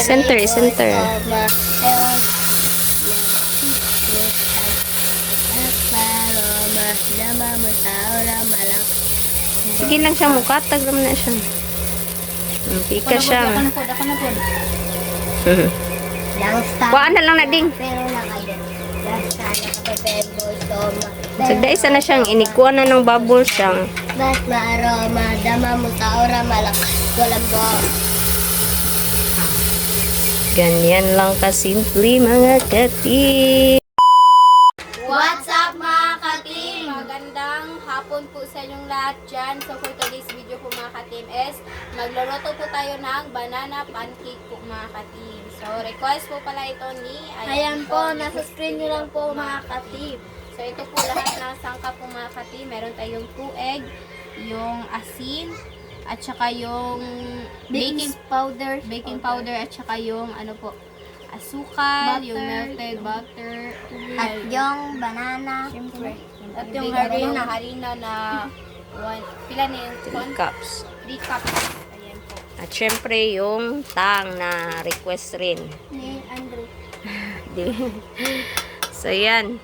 Center, center. Sige lang siya, mukatag naman na siya. Pika siya. Ako na po. Kuhaan na lang na ding. Sagda isa na siyang inikuha na ng bubble siyang. Bas maaroma, dama mo sa ora malak. Walang bo. Ganyan lang kasimple mga kati. What's up mga ka-team? Magandang hapon po sa inyong lahat dyan. So for today's video po mga ka-team is magluluto po tayo ng banana pancake po mga ka-team. So request po pala ito ni Ayan po, nasa screen nyo lang po mga ka-team. So ito po lahat ng sangkap po mga ka-team. Meron tayong 2 egg, yung asin, at saka yung baking powder at saka yung ano po, asukal, yung melted butter, At yung banana. siyempre, At yung harina na pila na yung 3 cups. 3 cups. Ayan po. At syempre yung tang na request rin. Ni Andrew. So yan.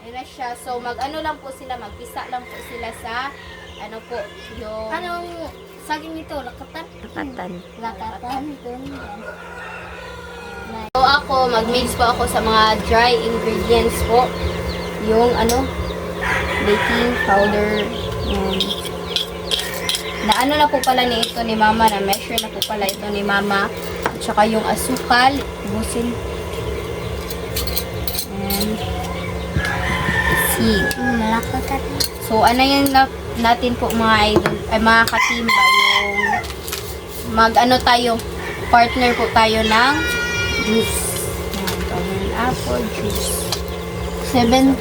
Ayan na siya. So mag-ano lang po sila, magpisa lang po sila sa ano po, yung Anong saging ito? Lakatan? Nakatan. Lakatan. So ako, mag-mix po ako sa mga dry ingredients po. Yung ano, baking powder. Na ano na po pala ni ito ni mama, na measure na po pala ito ni mama. At saka yung asukal, busin. And see. Malakakat. So ano yun natin po mga idol, ay mga katimba, yung mag-ano tayo, partner po tayo ng juice. Apple juice. 7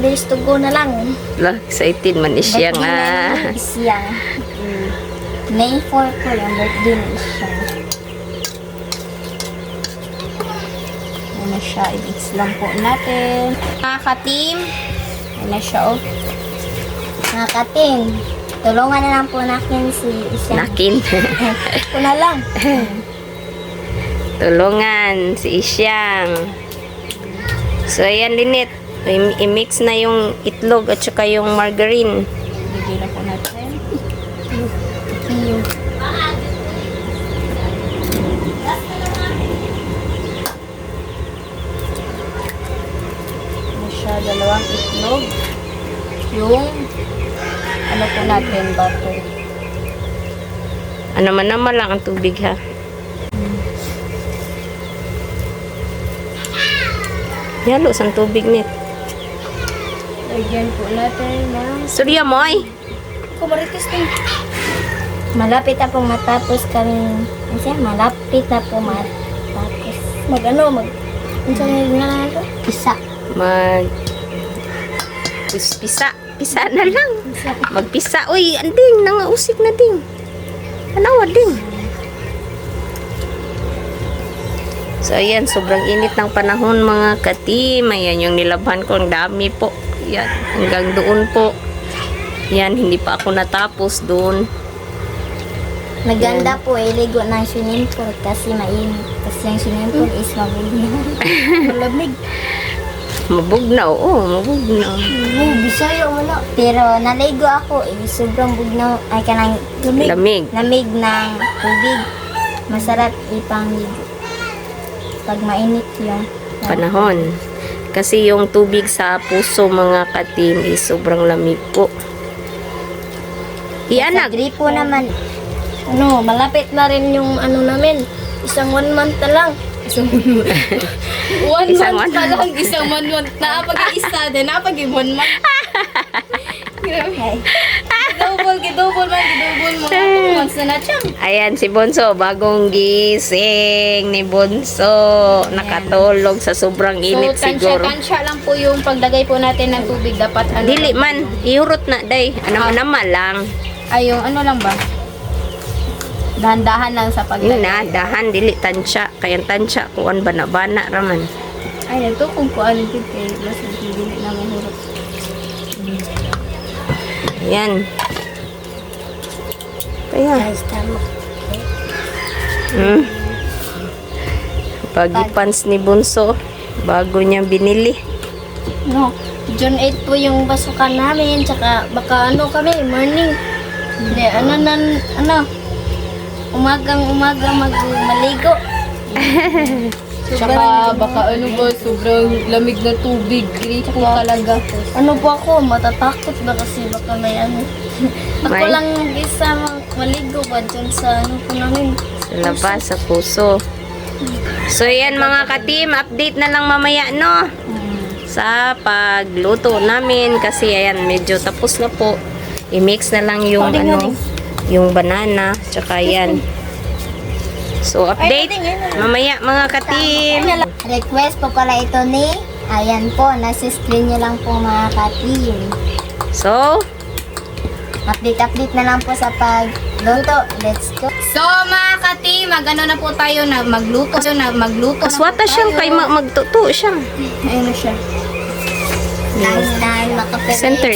days to go na lang. Lah, excited man siya nga. Siya. May 4 po yung birthday ni siya. Ayan na siya, i-mix lang po natin. Mga ka-team, ayan na siya oh. Mga kating, tulungan na lang po natin si Isya. Nakin. Ito na lang. Tulungan si Isyang. So ayan Linit, i-mix na yung itlog at saka yung margarine. Bigyan na po natin. Ayan na siya, 2 itlog. Yung ano po natin, butter. Ano man naman lang ang tubig ha. Yalo sang tubig nit. Lagyan po natin ng Surya mo ay. Kumaritis din. Malapit na pong matapos kami. Kasi malapit na po matapos. Mag-ano? Ano nga ito? Isa. Pisa na lang. Magpisa. Uy, anding, nangausik na ding. Anawa ding. So, ayan, sobrang init ng panahon mga ka-team. Ayan, yung nilabhan ko, ang dami po. Ayan, hanggang doon po. Ayan, hindi pa ako natapos doon. Maganda po iligo ng swimming pool kasi mainit. Kasi yung swimming pool is mabugnaw. Malamig. Mabugnaw, mabugnaw. Bisaya mo na. Pero naligo ako sobrang bugnaw. Ay kanang Lamig. lamig ng tubig. Masarap ipangligo. Pag mainit yung Panahon. Kasi yung tubig sa puso mga ka-team is sobrang lamig po. Sa gripo naman. Ano, malapit na rin yung ano namin. Isang 1 month na lang. Isang 1 month pa lang, isang 1 month na. Pag-isa din, pag-1 month. Gidouble mo. 2 months na siyang. Ayan si Bonso, bagong gising ni Bonso. Nakatulog sa sobrang init siguro. Tansya lang po yung paglagay po natin ng tubig. Dapat ano Dili lang. man, iurot na day. Ano naman lang. Ay, yung ano lang ba? Dahan-dahan lang sa Yun paglagay. na, dahan, dili tansya. Kaya tansya, kuwan bana-bana raman. Ay, ito kung kuan dito eh. Mas hindi na mahurot. Ayan. Kaya. Guys, tama. Baggy pants ni Bunso. Bago niya binili. No. June 8 po yung pasukan namin. Tsaka baka ano kami, morning. Hindi, umaga maligo. Tsaka baka ano ba, sobrang lamig na tubig. Grito talaga. Ano po ako, matatakot ba kasi baka may ano. Ako May? lang isa maligo ba dyan sa ano po namin. Sa labas, sa puso. So, yan mga ka-team. Update na lang mamaya, no? Sa pagluto namin. Kasi, ayan, medyo tapos na po. I-mix na lang yung, yung banana. Tsaka, yan. So, update mamaya, mga ka-team. Request po pala ito ni, ayan po, nasa screen nyo lang po mga ka-team. So, Update na lang po sa pagluto. Let's go. So mga ka-team, magano na po tayo na magluto. aswata siyang kay magtuto siyang. Ayun na siya. Nine, makapit. Center.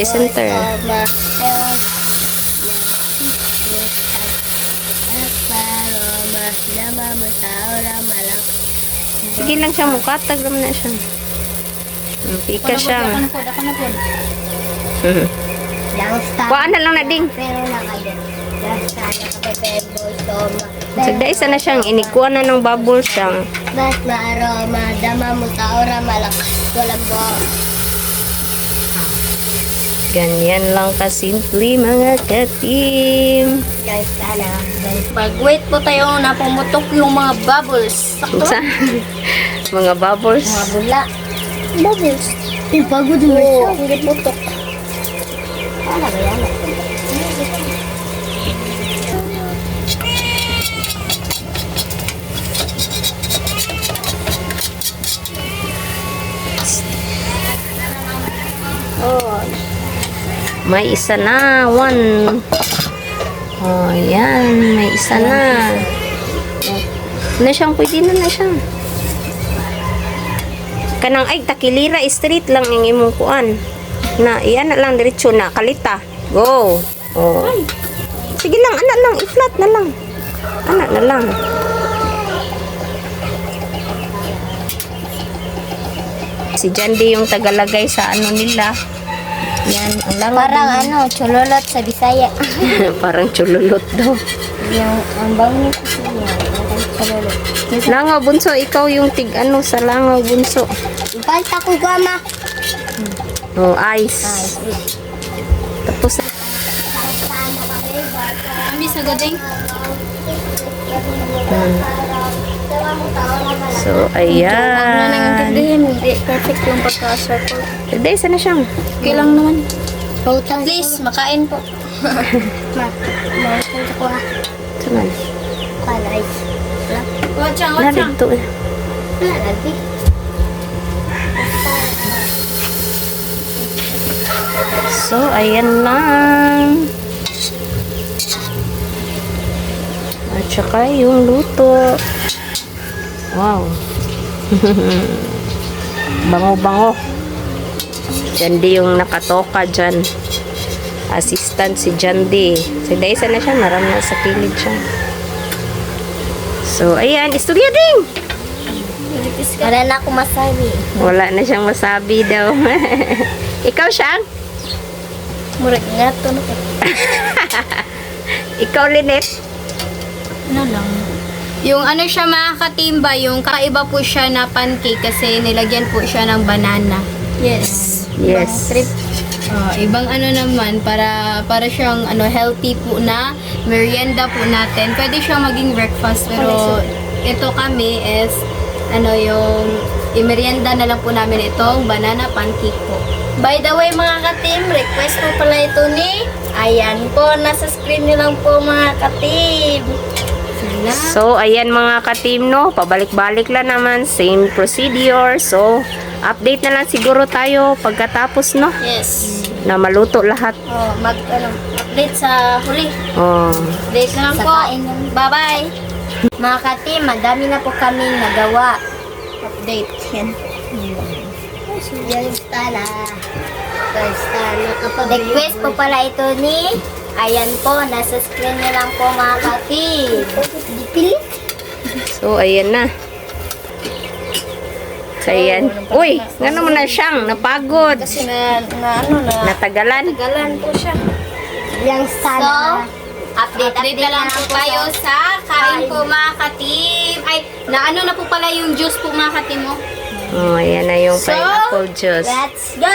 Sige lang siya, mukatag naman na siya. Pika siya. Ako na po. Kuhaan na lang na ding. Pero nakalit. Sana kapipebo, soma. Sagda isa na siyang inikuha na ng bubble siyang. Mas maaroma, dama mo sa ora malak. Walang bo. Ganyan lang kasimple mga ka-team. Guys, sana. Pag-wait po tayo na pumutok yung mga bubbles. Sakto? Sa mga bubbles. Mga bula. Bubbles. Pagod mo siya. Hindi putok. Ano ba yan? Oh. May isa na. One. Oh, yan. May isa na. Na siyang, pwede na siyang. Kanang ay takilira street lang yung imong kuan. Na, iyan na lang diretso na kalita. Go. Oh. Sige lang, anak lang, i-flat na lang. Anak na lang. Si Jandy yung tagalagay sa ano nila. Yan, ang langaw. Parang ano, chulolot sa Bisaya. Parang chululot daw. Yung, ang bango kasi niya. Parang chulolot. Langaw bunso, ikaw yung tig ano sa langaw bunso. Palta ko gama. Oh, ice. Tapos Kami sa gading. so, ayan. Hindi perfect yung pagka-circle. Today, sana siyang. Okay lang naman. Please, makain po. Makain ko ha. Tuman. Rice. Watchang. Narito eh. Wala, lagi. So, ayan lang. At saka yung luto. Wow. Bango-bango. Jandy yung nakatoka dyan. Assistant si Jandy. Si Daisa na siya. Marami na sa kilid siya. So, ayan. Istorya ding! Wala na ako masabi. Wala na siyang masabi daw. Ikaw siyang? Murag nga to. Ikaw, Lynette? Ano lang. Yung ano siya mga katimba, yung kakaiba po siya na pancake kasi nilagyan po siya ng banana. Yes. Yes. Trip. Ibang ano naman, para siyang ano healthy po na merienda po natin. Pwede siyang maging breakfast pero ito kami is ano yung imerienda na lang po namin itong banana pancake po. By the way mga ka-team, request po pala ito ni, ayan po, nasa screen nyo lang po mga ka-team. Sana. So, ayan mga ka-team, no? Pabalik-balik lang naman. Same procedure. So, update na lang siguro tayo pagkatapos, no? Yes. Na maluto lahat. Oh, update sa huli. Oh. Update na lang po. Bye-bye. Mga ka-team, madami na po kaming nagawa. Update. Yan. Yan tala. Request po pala ito ni, ayan po, nasa screen nyo lang po mga ka-team. Dipilit. So, ayan na. So, yan. Uy, nga naman na siyang napagod. Kasi natagalan Natagalan. po siya. Yung sana. Update na lang po tayo sa kain po mga katim. Ay, na ano na po pala yung juice po mga katim mo? Oh, ayan na yung So, pineapple juice. Let's go!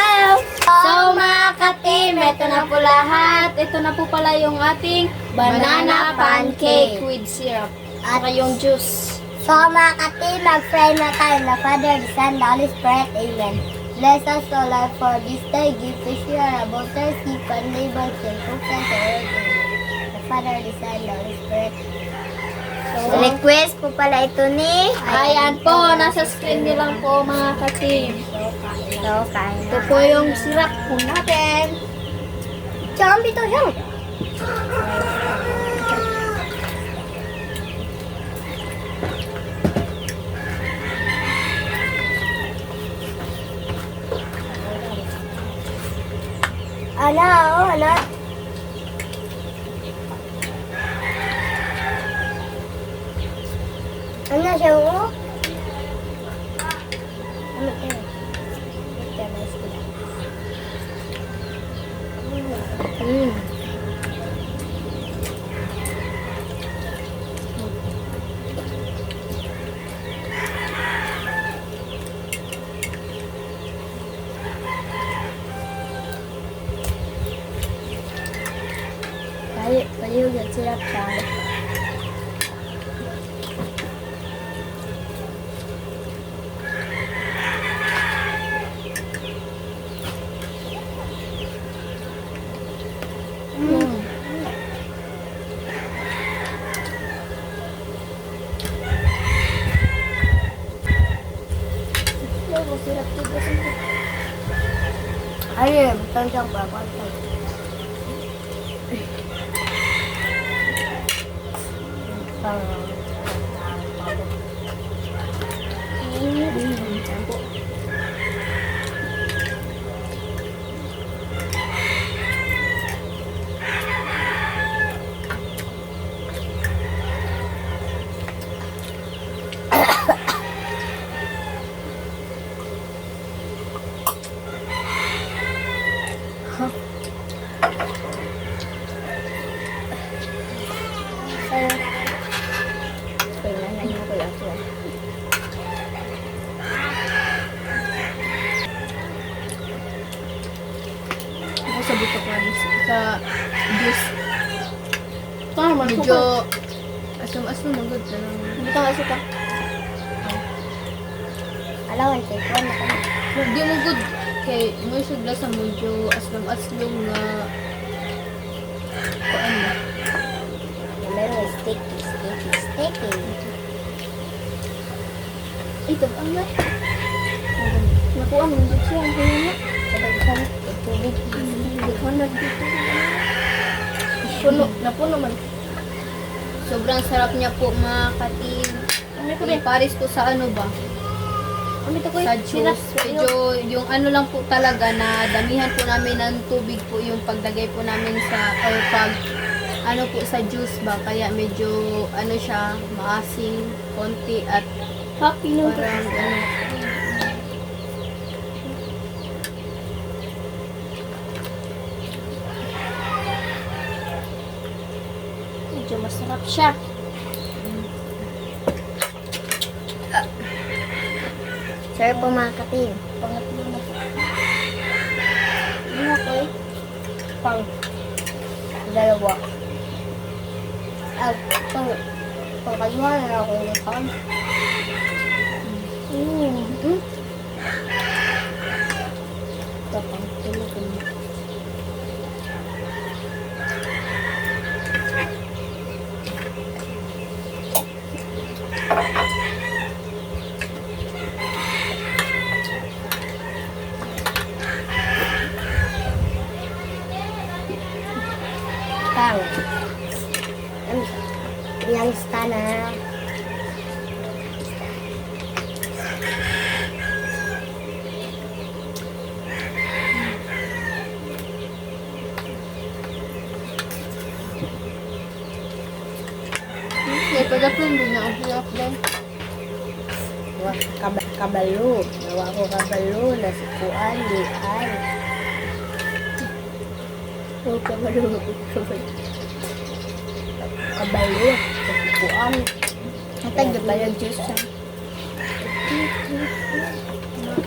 So mga katim, ito na po lahat. Ito na po pala yung ating banana pancake with syrup. At yung juice. so mga katim, mag-pray na tayo na Father, the Son, the Holy Spirit. Amen. Bless us, O Lord, for this day. Give us your about our sick and neighbors and folks and the earth. Amen. The Father, the Son, the Holy Spirit. So, request po pala ito ni... Ayan po, nasa screen niyo lang po mga katim. So, kain Ito po yung syrup po natin. Zombie to siya. Ala, oh, ala. Ano siya, oh? Ano siya? Kayo yung sirap siya. Ay, bukan siyang babantay. Ako sa buto ko sa juice. Medyo asam-asam magod na lang. Buto nga ka. Alawan, take one na kami. Hindi mo good. Kay mo sugla sa medyo aslam-aslam nga kuan ba? Meron sticky. Ito ang na. Nakuha mo dito siya ang kaya na. Sabagsan, tubig. Napuno man. Sobrang sarap niya po mga katim. Paris po sa ano ba? Sa juice. Medyo yung ano lang po talaga na damihan po namin ng tubig po yung pagdagay po namin sa or pag ano po sa juice ba. Kaya medyo ano siya maasim konti at happy no parang ano. Medyo masarap siya. Sir po mga katim. Pangatlo na po. Okay. Pang dalawa. At pangkalima na ako yung pan. Ito pang tulog. Pang. Yang istana. Kaya pagkapin din na ang hilap din. Wah, kabalo. Nawa ko kabalo na si Kuan di ay. Oh, kabalo. Kabalo na si Kuan. Ang tagda ba yung juice siya?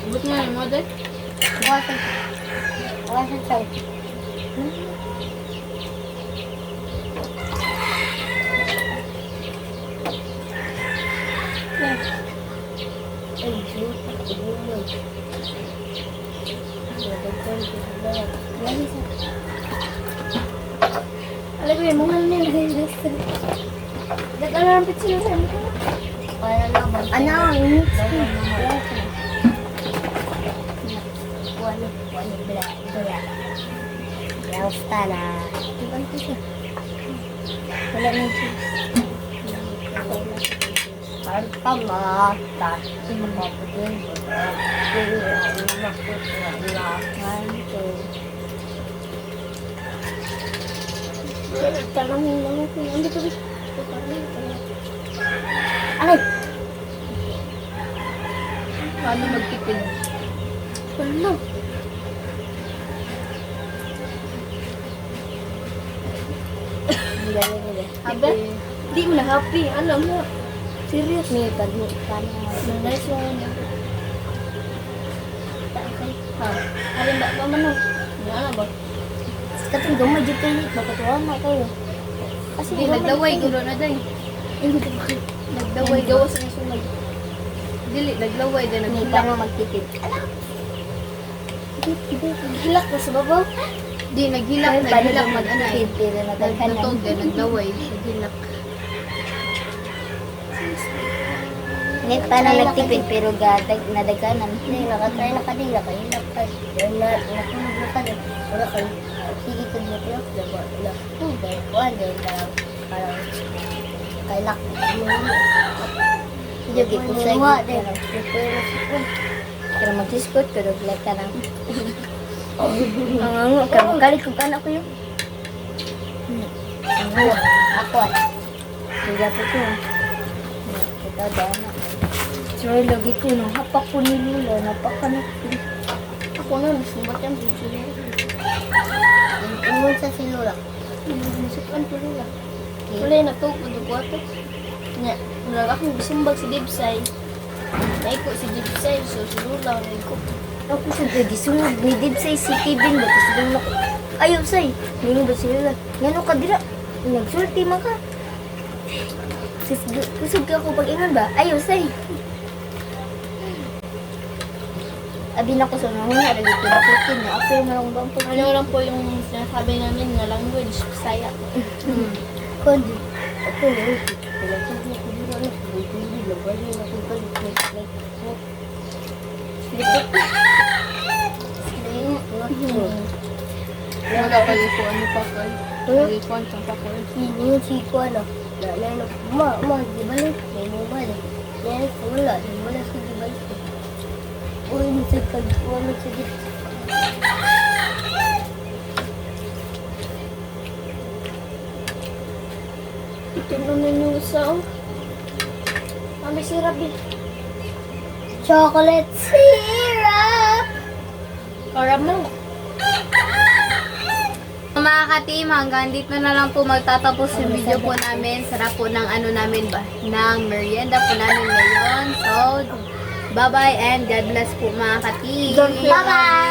Ba't nga yung model? Wasan siya. Ay, juice. Alam ko yung mga nila. Nag-alampit sila sa mga. Ano, mix. Basta na. Wala na juice. Mata. Maputin. Tanongin lang ako. Hindi ko rin. Ay! Paano magtipid? Ano? Happy? Hindi mo na happy. Alam mo. Serious. May pag-paano Nice one niya. Ha? Alin ba? Mamano? Ano ba? katong gamay dito kayo, makatuwa na kayo. Kasi Hindi, nagdaway. Gulo na day. Hindi ko bakit. Nagdaway. Gawas na sunod. Dili, naglaway din. Hindi Naghilak. pa magtipid. Hilak na sa babaw. Di, naghilak. Naghilak mag-ano eh. Pero nadaghan Nagtutog din. Naglaway. Naghilak. Ngayon pa na nagtipid pero nadaghanan. Hindi, nakatry na kanila. Kahilap ka. Nakunog na ka din. Wala kayo. Sige ka dito pero wala. Dahil kuhan. Dahil parang kailak. Hindi, gikusay. Pero mag-discord pero black ka lang. Ang kalit kong anak ko yun. Ako at. Sige po ko. Ito daan ako. So, lagi ko nung hapak ko ni Lula. Napakanak ko. Ako na, nasumat yan. Ingon sa si Lula. Nasukan ko nila. Wala yung natog. Madugwato. Nga, wala akong bisumbag si Dibsay. Naiko si Dibsay. So, si Lula. Naiko. Ako sa gisunod. May dibsay si Kevin. Ba't sa Lula ko? Ayaw say. Ngayon ba si Lula? Ngano ka dira? Nagsulti man ka. Kusog ka ako pag-ingan ba? Ayaw say. Abi na ko sa nahuna. Lagi ko na putin na. Ako yung marang bang putin. Ano lang po yung sinasabi namin na language. Bisaya. Kundi. Ako na. Kailangan ko dira na. Kundi. Lagay na kung kalit. Wala kayo po ano pa ko. Kayo po ang pa ko. Yung si ko ano. Na, di balik. May mo balik. Yes, wala. Wala sa di balik. Uy, masig ka. Wala sa di. Ito naman yung isa oh. Mami sirap eh. Chocolate syrup! Caramel. Mga ka-team, hanggang dito na lang po magtatapos yung video po namin. Sarap po ng ano namin ba? Ng merienda po namin ngayon. So, bye-bye and God bless po mga ka-team. Bye-bye!